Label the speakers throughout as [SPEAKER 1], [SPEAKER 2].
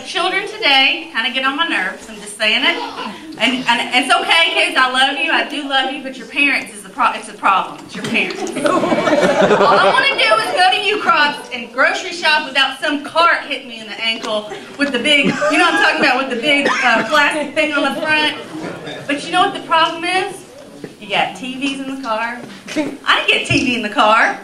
[SPEAKER 1] Children today kind of get on my nerves. I'm just saying it. And it's okay, kids. I love you. I do love you. But your parents is it's a problem. It's your parents. All I want to do is go to Ukrops and grocery shop without some cart hitting me in the ankle with the big, you know what I'm talking about, with the big plastic thing on the front. But you know what the problem is? You got TVs in the car. I didn't get TV in the car.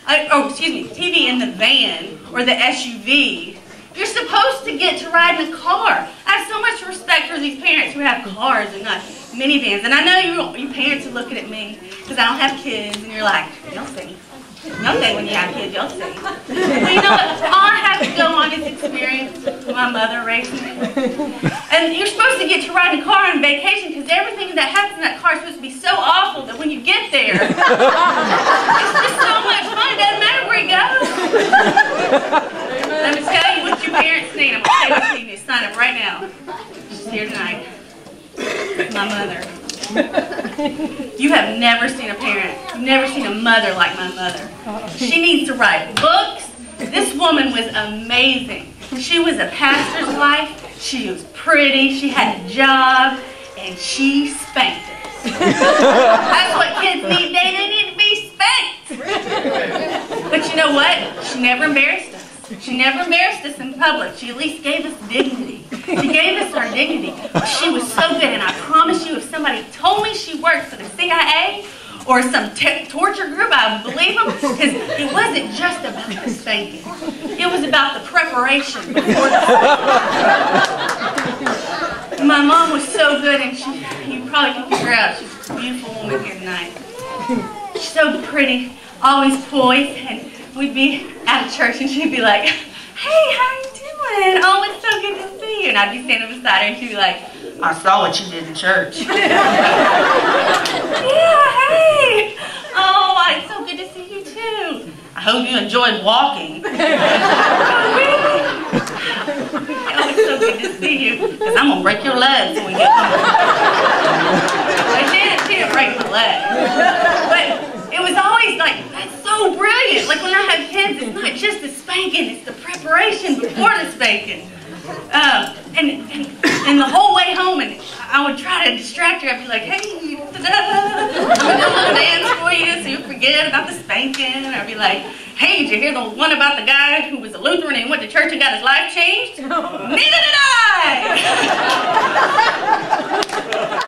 [SPEAKER 1] TV in the van or the SUV. You're supposed to get to ride in a car. I have so much respect for these parents who have cars and not minivans. And I know you parents are looking at me because I don't have kids, and you're like, you'll see. You'll see when you have kids, you'll see. Well, you know what? All I have to go on is experience. My mother raised me. And you're supposed to get to ride in a car on vacation because everything that happens in that car is supposed to be so awful that when you get there, it's just so much fun. It doesn't matter where you go. Let me tell you what your parents need. I'm going to say what you need to sign up right now. She's here tonight. My mother. You have never seen a parent. You've never seen a mother like my mother. She needs to write books. This woman was amazing. She was a pastor's wife. She was pretty. She had a job. And she spanked us. That's what kids need. They need to be spanked. But you know what? She never embarrassed us. She never embarrassed us in public. She at least gave us dignity. She gave us our dignity. She was so good, and I promise you, if somebody told me she worked for the CIA or some torture group, I would believe them, because it wasn't just about the spanking. It was about the preparation before the spanking. My mom was so good, and you probably can figure out, she's a beautiful woman here tonight. She's so pretty, always poised, and we'd be at a church, and she'd be like, "Hey, how are you doing? Oh, it's so good to see you." And I'd be standing beside her, and she'd be like, "I saw what you did in church." "Yeah, hey. Oh, it's so good to see you, too. I hope you enjoyed walking." "Oh, really? Oh, it's so good to see you, because I'm going to break your legs when we get home." But she didn't break my leg. But it was always like, that's so brilliant. Like when I have kids, it's not just the spanking, it's the preparation before the spanking. And the whole way home, and I would try to distract her. I'd be like, "Hey, I'm going to do a little dance for you so you forget about the spanking." I'd be like, "Hey, did you hear the one about the guy who was a Lutheran and went to church and got his life changed?" "Neither did I!"